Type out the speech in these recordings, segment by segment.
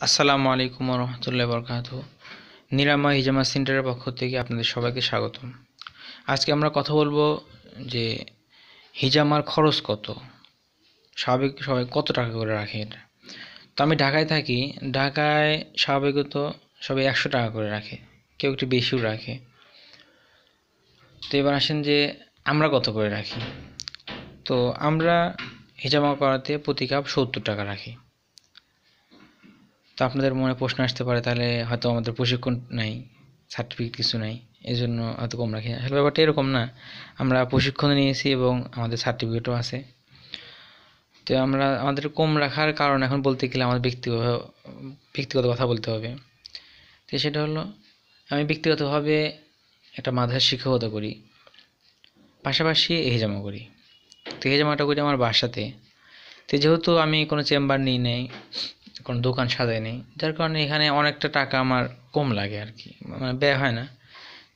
আসসালামু আলাইকুম রহমতুল্লাহ বরকাত। নিরাময় হিজামা সেন্টারের পক্ষ থেকে আপনাদের সবাইকে স্বাগতম। আজকে আমরা কথা বলবো যে হিজামার খরচ কত, স্বাভাবিক সবাই কত টাকা করে রাখে এটা। তো আমি ঢাকায় থাকি, ঢাকায় স্বাভাবিকত সবাই 100 টাকা করে রাখে, কেউ একটু বেশিও রাখে। তো এবার আসেন যে আমরা কত করে রাখি। তো আমরা হিজামা করাতে প্রতি কাপ 70 টাকা রাখি। তো আপনাদের মনে প্রশ্ন আসতে পারে, তাহলে হয়তো আমাদের প্রশিক্ষণ নাই, সার্টিফিকেট কিছু নাই, এই জন্য হয়তো কম রাখি। আসলে ব্যাপারটা এরকম না, আমরা প্রশিক্ষণ নিয়েছি এবং আমাদের সার্টিফিকেটও আছে। তো আমরা আমাদের কম রাখার কারণ এখন বলতে গেলে আমাদের ব্যক্তিগত কথা বলতে হবে। তো সেটা হলো, আমি ব্যক্তিগতভাবে একটা মাদ্রাসার শিক্ষকতা করি, পাশাপাশি হিজামা করি। তো হিজামাটা করি আমার বাসাতে। তো যেহেতু আমি কোনো চেম্বার নিই নেই, কোনো দোকান সাজাই নেই, যার কারণে এখানে অনেকটা টাকা আমার কম লাগে আর কি, মানে ব্যয় হয় না।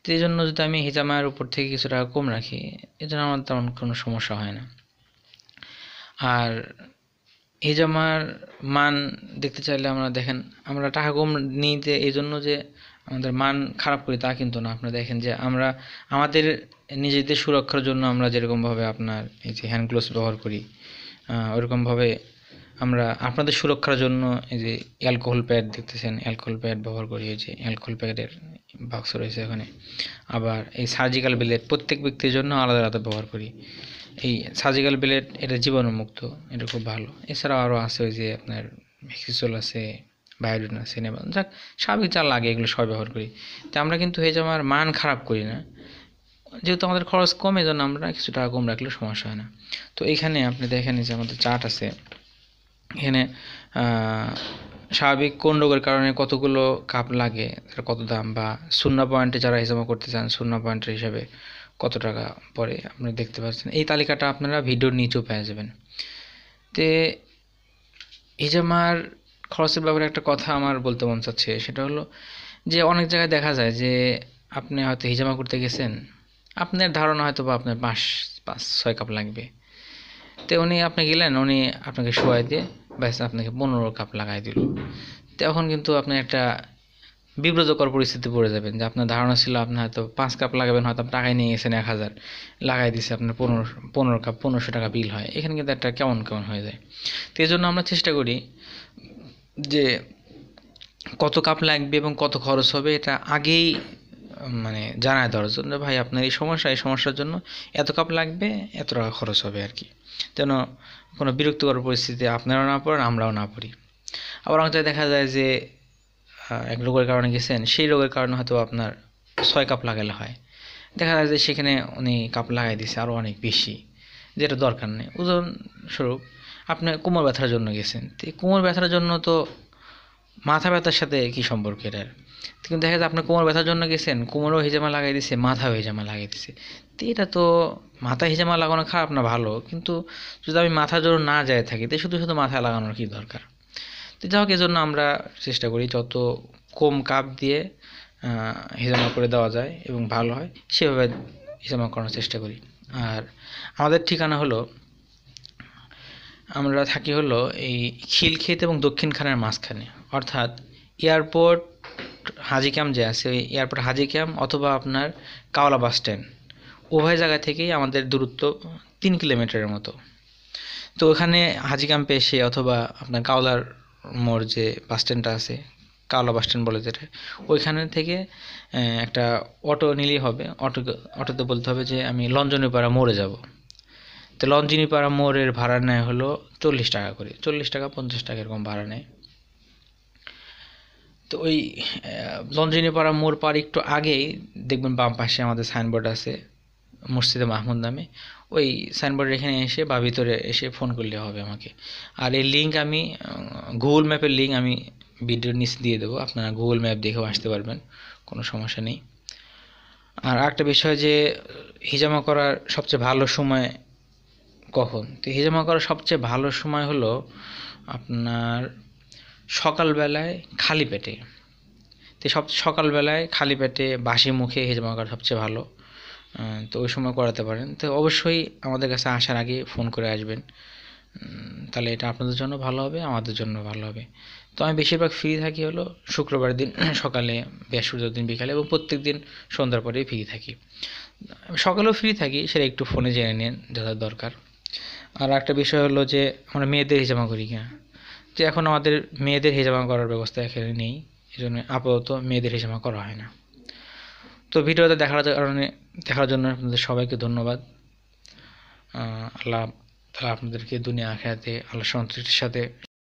তো এই জন্য যদি আমি হিজামার উপর থেকে কিছু টাকা কম রাখি, এই জন্য আমার তেমন কোনো সমস্যা হয় না। আর হিজামার মান দেখতে চাইলে আমরা দেখেন, আমরা টাকা কম নিই যে এই জন্য যে আমাদের মান খারাপ করি তা কিন্তু না। আপনারা দেখেন যে আমরা আমাদের নিজেদের সুরক্ষার জন্য আমরা যেরকমভাবে আপনার এই যে হ্যান্ড গ্লোভস ব্যবহার করি, ওরকমভাবে আমরা আপনাদের সুরক্ষার জন্য এই যে অ্যালকোহল প্যাড দেখতেছেন, অ্যালকোহল প্যাড ব্যবহার করি। এই যে অ্যালকোহল প্যাডের বাক্স রয়েছে এখানে। আবার এই সার্জিক্যাল ব্লেড প্রত্যেক ব্যক্তির জন্য আলাদা আলাদা ব্যবহার করি। এই সার্জিক্যাল ব্লেড এটা জীবাণুমুক্ত, এটা খুব ভালো। এছাড়াও আরও আছে ওই যে আপনার মেক্সিসোল আছে, বায়োডিন আছে, নেবা, যাক স্বাভাবিক যা লাগে এগুলো সব ব্যবহার করি। তো আমরা কিন্তু হিজামার মান খারাপ করি না, যেহেতু আমাদের খরচ কমে, জন্য আমরা কিছু টাকা কম রাখলে সমস্যা হয় না। তো এইখানে আপনি দেখেন যে আমাদের চার্ট আছে, এখানে স্বাভাবিক কোন রোগের কারণে কতগুলো কাপ লাগে, তার কত দাম, বা শূন্য পয়েন্টে যারা হিসাব করতে চান শূন্য পয়েন্টের হিসাবে কত টাকা পড়ে আপনি দেখতে পাচ্ছেন। এই তালিকাটা আপনারা ভিডিওর নিচেও পেয়ে যাবেন। তে হিজামার খরচের ব্যাপারে একটা কথা আমার বলতে মন চাচ্ছে, সেটা হলো যে অনেক জায়গায় দেখা যায় যে আপনি হয়তো হিজামা করতে গেছেন, আপনার ধারণা হয়তো বা আপনার 5-6 কাপ লাগবে। তো উনি আপনি গেলেন, উনি আপনাকে শোয়াই দিয়ে ব্যাস আপনাকে 15 কাপ লাগাই দিল। তখন কিন্তু আপনি একটা বিব্রতকর পরিস্থিতি পড়ে যাবেন, যে আপনার ধারণা ছিল আপনি হয়তো 5 কাপ লাগাবেন, হয়তো আপনি টাকায় নিয়ে গেছেন 1000, লাগাই দিছে আপনার 15 কাপ, 1500 টাকা বিল হয়। এখানে কিন্তু একটা কেমন কেমন হয়ে যায়। তো এই জন্য আমরা চেষ্টা করি যে কত কাপ লাগবে এবং কত খরচ হবে এটা আগেই মানে জানায় দেওয়ার জন্য, ভাই আপনার এই সমস্যার জন্য এত কাপ লাগবে, এত টাকা খরচ হবে আর কি, যেন কোনো বিরক্তিকর পরিস্থিতি আপনারাও না পড়েন, আমরাও না পড়ি। আবার অনেক দেখা যায় যে এক রোগের কারণে গেছেন, সেই রোগের কারণে হয়তো আপনার 6 কাপ লাগালে হয়, দেখা যায় যে সেখানে উনি কাপ লাগাই দিছে আরও অনেক বেশি, যেটা দরকার নেই। উদাহরণস্বরূপ আপনি কোমর ব্যথার জন্য গেছেন, তো এই কোমর ব্যথার জন্য তো মাথা ব্যথার সাথে কি সম্পর্ক এটার? কিন্তু দেখা যায় আপনি কোমর ব্যথার জন্য গেছেন, কোমরেও হিজামা লাগাই দিছে, মাথাও হিজামা লাগাই দিছে। তো এটা তো মাথায় হিজামা লাগানো খারাপ না, ভালো, কিন্তু যদি আমি মাথার জন্য না যায় থাকি, তো শুধু শুধু মাথায় লাগানোর কি দরকার? তো যাই হোক, এজন্য আমরা চেষ্টা করি যত কম কাপ দিয়ে হিজামা করে দেওয়া যায় এবং ভালো হয় সেভাবে হিজামা করার চেষ্টা করি। আর আমাদের ঠিকানা হলো, আমরা থাকি হলো এই খিলক্ষেত এবং দক্ষিণ খানের মাঝখানে, অর্থাৎ এয়ারপোর্ট হাজি ক্যাম্প যে আছে, ওই এয়ারপোর্ট হাজি ক্যাম্প অথবা আপনার কাওলা বাস স্ট্যান্ড, উভয় জায়গা থেকেই আমাদের দূরত্ব 3 কিলোমিটারের মতো। তো ওখানে হাজি ক্যাম্পে এসে অথবা আপনার কাওলার মোড় যে বাস স্ট্যান্ডটা আছে, কাওলা বাস স্ট্যান্ড বলে যেটা, ওইখানে থেকে একটা অটো নিলেই হবে। অটোতে বলতে হবে যে আমি লঞ্জনীপাড়া মোড়ে যাব। তো লঞ্জনীপাড়া মোড়ের ভাড়া নেয় হলো 40 টাকা করে, 40 টাকা 50 টাকা এরকম ভাড়া নেয়। তো ওই লঞ্জনীপাড়া মোড় পার একটু আগেই দেখবেন বাম পাশে আমাদের সাইনবোর্ড আছে মসজিদে মাহমুদ নামে, ওই সাইনবোর্ডের এখানে এসে বা ভিতরে এসে ফোন করলে হবে আমাকে। আর এই লিঙ্ক আমি গুগল ম্যাপের লিঙ্ক আমি ভিডিওর নিচে দিয়ে দেবো, আপনারা গুগল ম্যাপ দেখেও আসতে পারবেন, কোনো সমস্যা নেই। আর একটা বিষয় যে হিজামা করার সবচেয়ে ভালো সময় কখন? তো হিজামা করার সবচেয়ে ভালো সময় হলো আপনার সকালবেলায় খালি পেটে। তো সকালবেলায় খালি পেটে বাসি মুখে হিজামা করা সবচেয়ে ভালো। তো ওই সময় করাতে পারেন। তো অবশ্যই আমাদের কাছে আসার আগে ফোন করে আসবেন, তাহলে এটা আপনাদের জন্য ভালো হবে, আমাদের জন্য ভালো হবে। তো আমি বেশিরভাগ ফ্রি থাকি হলো শুক্রবার দিন সকালে, বৃহস্পতিবার দিন বিকালে, এবং প্রত্যেক দিন সন্ধ্যার পরেই ফ্রি থাকি। সকালেও ফ্রি থাকি, সেটা একটু ফোনে জেনে নিন যা দরকার। আর একটা বিষয় হলো যে আমরা মেয়েদের হিজামা করি কিনা, যে এখন আমাদের মেয়েদের হিজামা করার ব্যবস্থা এখানে নেই, এই জন্য আপাতত মেয়েদের হিজামা করা হয় না। তো ভিডিওতে দেখার জন্য আপনাদের সবাইকে ধন্যবাদ। আল্লাহ তাআলা আপনাদেরকে দুনিয়া আখিরাতে আল্লাহ সন্তুষ্টির সাথে